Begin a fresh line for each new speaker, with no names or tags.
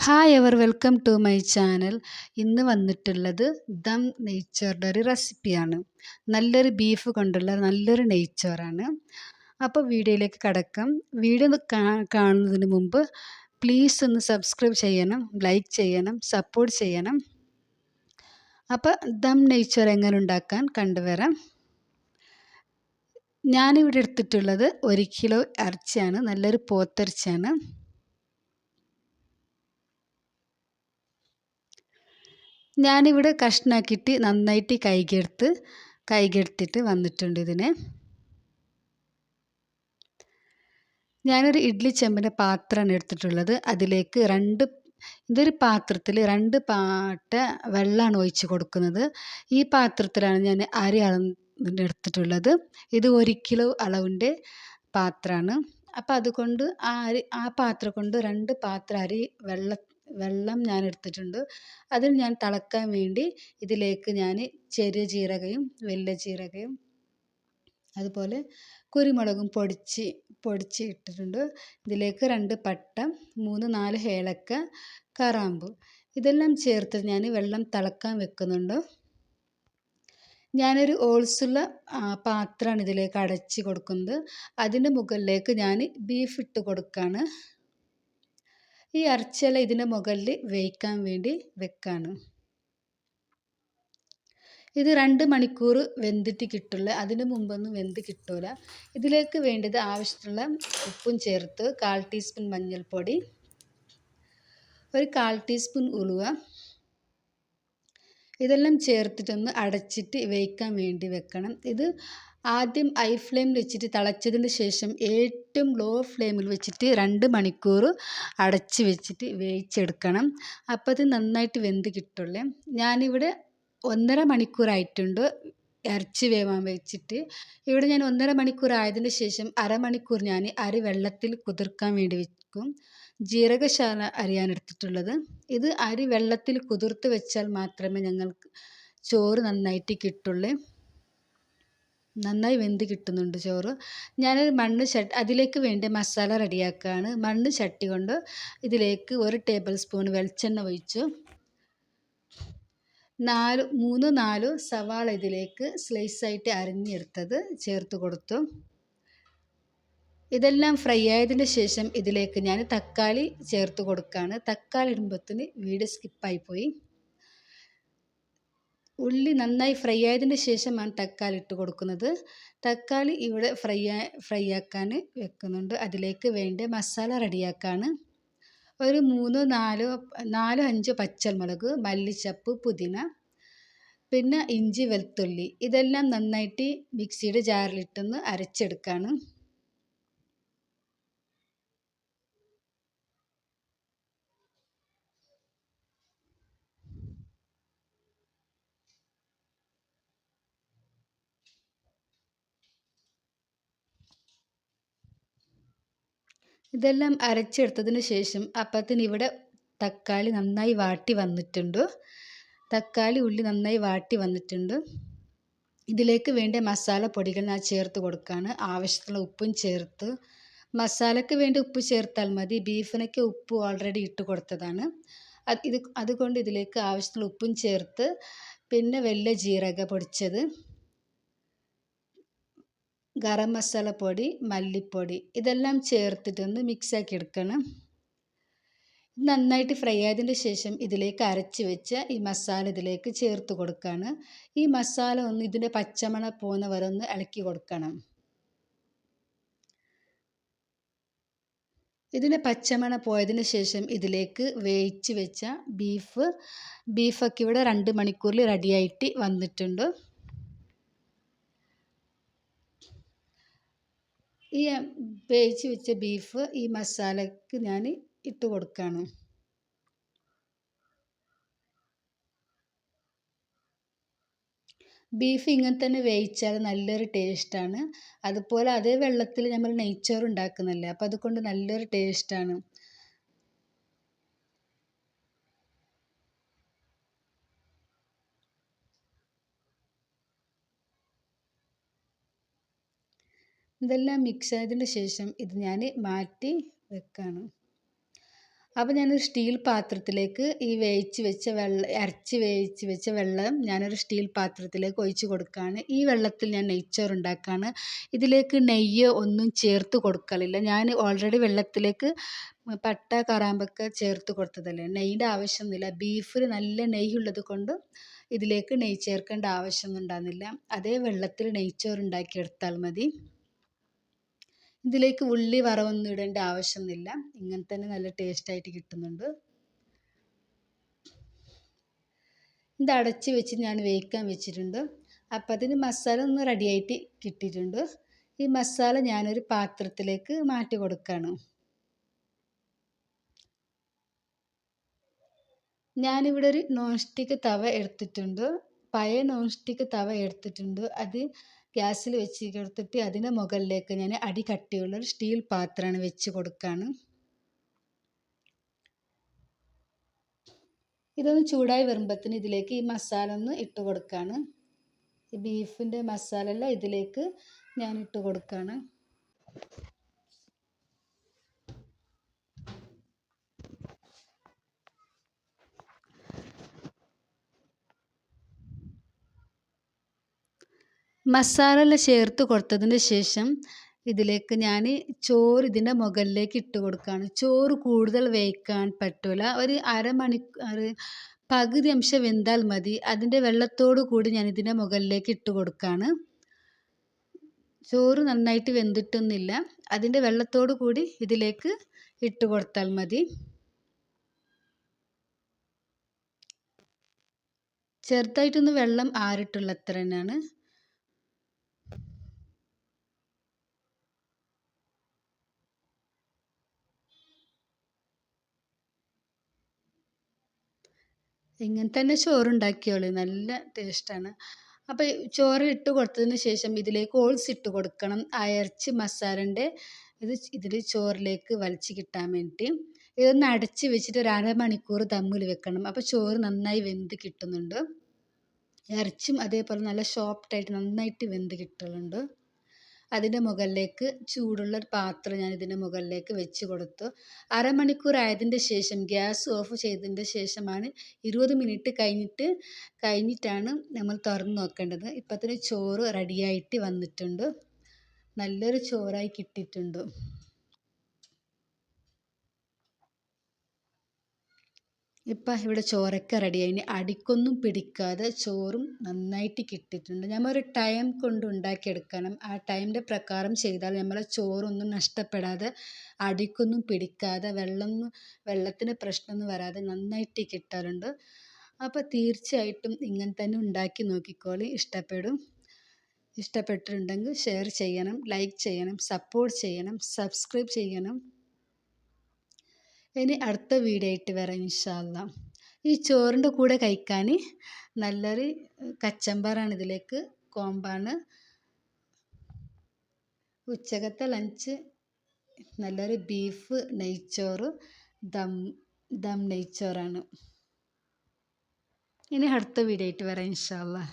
Hi ever welcome to my channel. ഇന്ന് വന്നിട്ടുള്ളത് ദം നെയ്ച്ചോറിൻ്റെ ഒരു റെസിപ്പിയാണ്. നല്ലൊരു ബീഫ് കൊണ്ടുള്ള നല്ലൊരു നെയ്ച്ചോറാണ്. അപ്പോൾ വീഡിയോയിലേക്ക് കടക്കാം. വീഡിയോ കാണുന്നതിന് മുമ്പ് പ്ലീസ് ഒന്ന് സബ്സ്ക്രൈബ് ചെയ്യണം, ലൈക്ക് ചെയ്യണം, സപ്പോർട്ട് ചെയ്യണം. അപ്പോൾ ദം നെയ്ച്ചോറ് എങ്ങനെ ഉണ്ടാക്കാൻ കണ്ടുവരാം. ഞാനിവിടെ എടുത്തിട്ടുള്ളത് 1 കിലോ ഇറച്ചിയാണ്. നല്ലൊരു പോത്തിറച്ചിയാണ്. ഞാനിവിടെ കഷ്ണാക്കിയിട്ട് നന്നായിട്ട് കൈകെടുത്തിട്ട് വന്നിട്ടുണ്ട് ഇതിനെ. ഞാനൊരു ഇഡ്ഡലി ചെമ്പിൻ്റെ പാത്രമാണ് എടുത്തിട്ടുള്ളത്. അതിലേക്ക് ഇതൊരു പാത്രത്തിൽ 2 പാട്ട വെള്ളമാണ് ഒഴിച്ച് കൊടുക്കുന്നത്. ഈ പാത്രത്തിലാണ് ഞാൻ അരി എടുത്തിട്ടുള്ളത്. ഇത് 1 കിലോ അളവിൻ്റെ പാത്രമാണ്. അപ്പോൾ അതുകൊണ്ട് ആ പാത്രം കൊണ്ട് 2 പാത്രം അരി വെള്ളം ഞാൻ എടുത്തിട്ടുണ്ട്. അതിൽ ഞാൻ തിളക്കാൻ വേണ്ടി ഇതിലേക്ക് ഞാൻ ചെറിയ ജീരകവും വലിയ ജീരകവും അതുപോലെ കുരുമുളകും പൊടിച്ച് ഇട്ടിട്ടുണ്ട്. ഇതിലേക്ക് 2 പട്ട, 3-4 ഏലക്ക, കറാമ്പു ഇതെല്ലാം ചേർത്ത് ഞാൻ വെള്ളം തിളക്കാൻ വെക്കുന്നുണ്ട്. ഞാനൊരു ഓൾസുള്ള പാത്രമാണ് ഇതിലേക്ക് അടച്ച് കൊടുക്കുന്നത്. അതിൻ്റെ മുകളിലേക്ക് ഞാൻ ബീഫ് ഇട്ട് കൊടുക്കുകയാണ്. ഈ ഇറച്ചിയെല്ലാം ഇതിൻ്റെ മുകളിൽ വേവിക്കാൻ വേണ്ടി വെക്കാണ്. ഇത് 2 മണിക്കൂർ വെന്തിട്ട് കിട്ടുള്ളൂ. അതിന് മുമ്പൊന്നും വെന്ത് കിട്ടൂല. ഇതിലേക്ക് വേണ്ടത് ആവശ്യത്തിനുള്ള ഉപ്പും ചേർത്ത് 1/4 ടീസ്പൂൺ മഞ്ഞൾപ്പൊടി, ഒരു 1/4 ടീസ്പൂൺ ഉലുവ ഇതെല്ലാം ചേർത്തിട്ടൊന്ന് അടച്ചിട്ട് വേവിക്കാൻ വേണ്ടി വെക്കണം. ഇത് ആദ്യം ഹൈ ഫ്ലെയിമിൽ വെച്ചിട്ട് തിളച്ചതിന് ശേഷം ഏറ്റവും ലോ ഫ്ലെയിമിൽ വെച്ചിട്ട് 2 മണിക്കൂർ അടച്ച് വെച്ചിട്ട് വേവിച്ചെടുക്കണം. അപ്പോൾ അത് നന്നായിട്ട് വെന്ത് കിട്ടുള്ളൂ. ഞാനിവിടെ 1.5 മണിക്കൂറായിട്ടുണ്ട് ഇറച്ചി വേവാൻ വെച്ചിട്ട്. ഇവിടെ ഞാൻ 1.5 മണിക്കൂർ ആയതിന് ശേഷം അരമണിക്കൂർ ഞാൻ അരി വെള്ളത്തിൽ കുതിർക്കാൻ വേണ്ടി വെക്കും. ജീരകശാല അരിയാണ് എടുത്തിട്ടുള്ളത്. ഇത് അരി വെള്ളത്തിൽ കുതിർത്ത് വെച്ചാൽ മാത്രമേ ഞങ്ങൾക്ക് ചോറ് നന്നായിട്ട് കിട്ടുള്ളൂ. നന്നായി വെന്ത് കിട്ടുന്നുണ്ട് ചോറ്. ഞാനൊരു അതിലേക്ക് വേണ്ടി മസാല റെഡിയാക്കുകയാണ്. മണ്ണ് ചട്ടി കൊണ്ട് ഇതിലേക്ക് 1 ടേബിൾ സ്പൂൺ വെളിച്ചെണ്ണ ഒഴിച്ചു. 3-4 സവാള ഇതിലേക്ക് സ്ലൈസായിട്ട് അരിഞ്ഞെടുത്തത് ചേർത്ത് കൊടുത്തു. ഇതെല്ലാം ഫ്രൈ ആയതിന് ശേഷം ഇതിലേക്ക് ഞാൻ തക്കാളി ചേർത്ത് കൊടുക്കുകയാണ്. തക്കാളി ഇടുമ്പോഴത്തേന് വീഡിയോ സ്കിപ്പായിപ്പോയി. ഉള്ളി നന്നായി ഫ്രൈ ആയതിന് ശേഷമാണ് തക്കാളി ഇട്ട് കൊടുക്കുന്നത്. തക്കാളി ഇവിടെ ഫ്രൈ ആക്കാൻ വെക്കുന്നുണ്ട്. അതിലേക്ക് വേണ്ട മസാല റെഡിയാക്കാണ്. ഒരു 4-5 പച്ചമുളക്, മല്ലിച്ചപ്പ്, പുതിന, പിന്നെ ഇഞ്ചി, വെളുത്തുള്ളി ഇതെല്ലാം നന്നായിട്ട് മിക്സിയുടെ ജാറിലിട്ടൊന്ന് അരച്ചെടുക്കുകയാണ്. ഇതെല്ലാം അരച്ചെടുത്തതിന് ശേഷം അപ്പത്തിന് ഇവിടെ തക്കാളി നന്നായി വാട്ടി വന്നിട്ടുണ്ട്. ഉള്ളി നന്നായി വാട്ടി വന്നിട്ടുണ്ട്. ഇതിലേക്ക് വേണ്ട മസാലപ്പൊടികൾ ഞാൻ ചേർത്ത് കൊടുക്കുകയാണ്. ആവശ്യത്തിനുള്ള ഉപ്പും ചേർത്ത്. മസാലയ്ക്ക് വേണ്ടി ഉപ്പ് ചേർത്താൽ മതി. ബീഫിനൊക്കെ ഉപ്പ് ഓൾറെഡി ഇട്ട് കൊടുത്തതാണ്. അതുകൊണ്ട് ഇതിലേക്ക് ആവശ്യത്തിനുള്ള ഉപ്പും ചേർത്ത് പിന്നെ വലിയ ജീരക പൊടിച്ചത്, ഗരം മസാല പൊടി, മല്ലിപ്പൊടി ഇതെല്ലാം ചേർത്തിട്ടൊന്ന് മിക്സാക്കി എടുക്കണം. നന്നായിട്ട് ഫ്രൈ ആയതിന് ശേഷം ഇതിലേക്ക് അരച്ച് വെച്ച ഈ മസാല ഇതിലേക്ക് ചേർത്ത് കൊടുക്കുകയാണ്. ഈ മസാല ഒന്ന് ഇതിൻ്റെ പച്ചമണം പോകുന്ന വരെ ഒന്ന് ഇളക്കി കൊടുക്കണം. ഇതിൻ്റെ പച്ചമണം പോയതിന് ശേഷം ഇതിലേക്ക് വേവിച്ച് വെച്ച ബീഫൊക്കെ ഇവിടെ 2 മണിക്കൂറിൽ റെഡിയായിട്ട് വന്നിട്ടുണ്ട്. ഈ വേവിച്ച് വെച്ച ബീഫ് ഈ മസാലയ്ക്ക് ഞാൻ ഇട്ട് കൊടുക്കുകയാണ്. ബീഫ് ഇങ്ങനെ തന്നെ വേവിച്ചാൽ നല്ലൊരു ടേസ്റ്റാണ്. അതുപോലെ അതേ വെള്ളത്തിൽ നമ്മൾ നെയ്ച്ചോറ് ഉണ്ടാക്കുന്നല്ലേ, അപ്പോൾ അതുകൊണ്ട് നല്ലൊരു ടേസ്റ്റാണ്. ഇതെല്ലാം മിക്സ് ആയതിന് ശേഷം ഇത് ഞാൻ മാറ്റി വെക്കാണ്. അപ്പോൾ ഞാനൊരു സ്റ്റീൽ പാത്രത്തിലേക്ക് ഈ അരച്ച് വേവിച്ച് വെച്ച വെള്ളം ഞാനൊരു സ്റ്റീൽ പാത്രത്തിലേക്ക് ഒഴിച്ച് കൊടുക്കുകയാണ്. ഈ വെള്ളത്തിൽ ഞാൻ നെയ്ച്ചോറ് ഉണ്ടാക്കുകയാണ്. ഇതിലേക്ക് നെയ്യ് ഒന്നും ചേർത്ത് കൊടുക്കലില്ല. ഞാൻ ഓൾറെഡി വെള്ളത്തിലേക്ക് പട്ട കറാമ്പൊക്കെ ചേർത്ത് കൊടുത്തതല്ലേ, നെയ്യുടെ ആവശ്യമൊന്നുമില്ല. ബീഫിൽ നല്ല നെയ്യുള്ളത് കൊണ്ട് ഇതിലേക്ക് നെയ്യ് ചേർക്കേണ്ട ആവശ്യമൊന്നും ഉണ്ടാകുന്നില്ല. അതേ വെള്ളത്തിൽ നെയ്ച്ചോറ് ഉണ്ടാക്കിയെടുത്താൽ മതി. ഇതിലേക്ക് ഉള്ളി വറവൊന്നും ഇടേണ്ട ആവശ്യമൊന്നുമില്ല. ഇങ്ങനെ തന്നെ നല്ല ടേസ്റ്റായിട്ട് കിട്ടുന്നുണ്ട്. ഇത് അടച്ച് വെച്ച് ഞാൻ വേവിക്കാൻ വെച്ചിട്ടുണ്ട്. അപ്പം അതിന് മസാല ഒന്ന് റെഡിയായിട്ട് കിട്ടിയിട്ടുണ്ട്. ഈ മസാല ഞാനൊരു പാത്രത്തിലേക്ക് മാറ്റി കൊടുക്കുകയാണ്. ഞാനിവിടെ ഒരു നോൺ സ്റ്റിക്ക് തവ എടുത്തിട്ടുണ്ട്. പഴയ നോൺ സ്റ്റിക്ക് തവ എടുത്തിട്ടുണ്ട്. അത് ഗ്യാസിൽ വെച്ച് കൊടുത്തിട്ട് അതിൻ്റെ മുകളിലേക്ക് ഞാൻ അടി കട്ടിയുള്ളൊരു സ്റ്റീൽ പാത്രമാണ് വെച്ച് കൊടുക്കുകയാണ്. ഇതൊന്ന് ചൂടായി വരുമ്പോഴത്തേന് ഇതിലേക്ക് ഈ മസാല ഒന്ന് ഇട്ട് കൊടുക്കുകയാണ്. ഈ ബീഫിൻ്റെ മസാല എല്ലാം ഇതിലേക്ക് ഞാൻ ഇട്ട് കൊടുക്കുകയാണ്. മസാല എല്ലാം ചേർത്ത് കൊടുത്തതിന് ശേഷം ഇതിലേക്ക് ഞാൻ ചോറ് ഇതിൻ്റെ മുകളിലേക്ക് ഇട്ട് കൊടുക്കുകയാണ്. ചോറ് കൂടുതൽ വേവിക്കാൻ പറ്റില്ല. ഒരു അരമണിക്കൂർ പകുതി അംശം വെന്താൽ മതി. അതിൻ്റെ വെള്ളത്തോട് കൂടി ഞാൻ ഇതിൻ്റെ മുകളിലേക്ക് ഇട്ട് കൊടുക്കുകയാണ്. ചോറ് നന്നായിട്ട് വെന്തിട്ടൊന്നുമില്ല. അതിൻ്റെ വെള്ളത്തോട് കൂടി ഇതിലേക്ക് ഇട്ട് കൊടുത്താൽ മതി. ചെറുതായിട്ടൊന്ന് വെള്ളം ആറിട്ടുള്ള അത്ര തന്നെയാണ്. ഇങ്ങനെ തന്നെ ചോറുണ്ടാക്കിയോളൂ, നല്ല ടേസ്റ്റാണ്. അപ്പോൾ ചോറ് ഇട്ട് കൊടുത്തതിന് ശേഷം ഇതിലേക്ക് ഓൾസ് ഇട്ട് കൊടുക്കണം. ആ ഇറച്ചി മസാലൻ്റെ ഇതിൽ ചോറിലേക്ക് വലിച്ച് കിട്ടാൻ വേണ്ടി ഇതൊന്ന് അടച്ച് വെച്ചിട്ട് ഒരു അരമണിക്കൂർ ദമ്മിൽ വെക്കണം. അപ്പോൾ ചോറ് നന്നായി വെന്ത് കിട്ടുന്നുണ്ട്. ഇറച്ചിയും അതേപോലെ നല്ല സോഫ്റ്റായിട്ട് നന്നായിട്ട് വെന്ത് കിട്ടുന്നുണ്ട്. അതിൻ്റെ മുകളിലേക്ക് ചൂടുള്ള ഒരു പാത്രം ഞാൻ ഇതിൻ്റെ മുകളിലേക്ക് വെച്ച് കൊടുത്തു. അരമണിക്കൂർ ആയതിൻ്റെ ശേഷം ഗ്യാസ് ഓഫ് ചെയ്തതിൻ്റെ ശേഷമാണ് 20 മിനിറ്റ് കഴിഞ്ഞിട്ടാണ് നമ്മൾ തുറന്ന് നോക്കേണ്ടത്. ഇപ്പത്തിന് ചോറ് റെഡിയായിട്ട് വന്നിട്ടുണ്ട്. നല്ലൊരു ചോറായി കിട്ടിയിട്ടുണ്ട്. ഇപ്പം ഇവിടെ ചോറൊക്കെ റെഡിയായി. ഇനി അടിക്കൊന്നും പിടിക്കാതെ ചോറും നന്നായിട്ട് കിട്ടിയിട്ടുണ്ട്. നമ്മളൊരു ടൈം കൊണ്ട് ഉണ്ടാക്കിയെടുക്കണം. ആ ടൈമിൻ്റെ പ്രകാരം ചെയ്താൽ നമ്മളെ ചോറൊന്നും നഷ്ടപ്പെടാതെ അടിക്കൊന്നും പിടിക്കാതെ വെള്ളത്തിന് പ്രശ്നമൊന്നും വരാതെ നന്നായിട്ട് കിട്ടാറുണ്ട്. അപ്പോൾ തീർച്ചയായിട്ടും ഇങ്ങനെ തന്നെ ഉണ്ടാക്കി നോക്കിക്കോളി, ഇഷ്ടപ്പെടും. ഇഷ്ടപ്പെട്ടിട്ടുണ്ടെങ്കിൽ ഷെയർ ചെയ്യണം, ലൈക്ക് ചെയ്യണം, സപ്പോർട്ട് ചെയ്യണം, സബ്സ്ക്രൈബ് ചെയ്യണം. ഇനി അടുത്ത വീഡിയോ ആയിട്ട് വരാം ഇൻഷാ അല്ലാ. ഈ ചോറിൻ്റെ കൂടെ കഴിക്കാൻ നല്ലൊരു കച്ചമ്പറാണ് ഇതിലേക്ക് കോമ്പാണ്. ഉച്ചക്കത്തെ ലഞ്ച് നല്ലൊരു ബീഫ് നെയ്ച്ചോറ് ദം നെയ്ച്ചോറാണ്. ഇനി അടുത്ത വീഡിയോ ആയിട്ട് വരാം ഇൻഷാ അല്ലാ.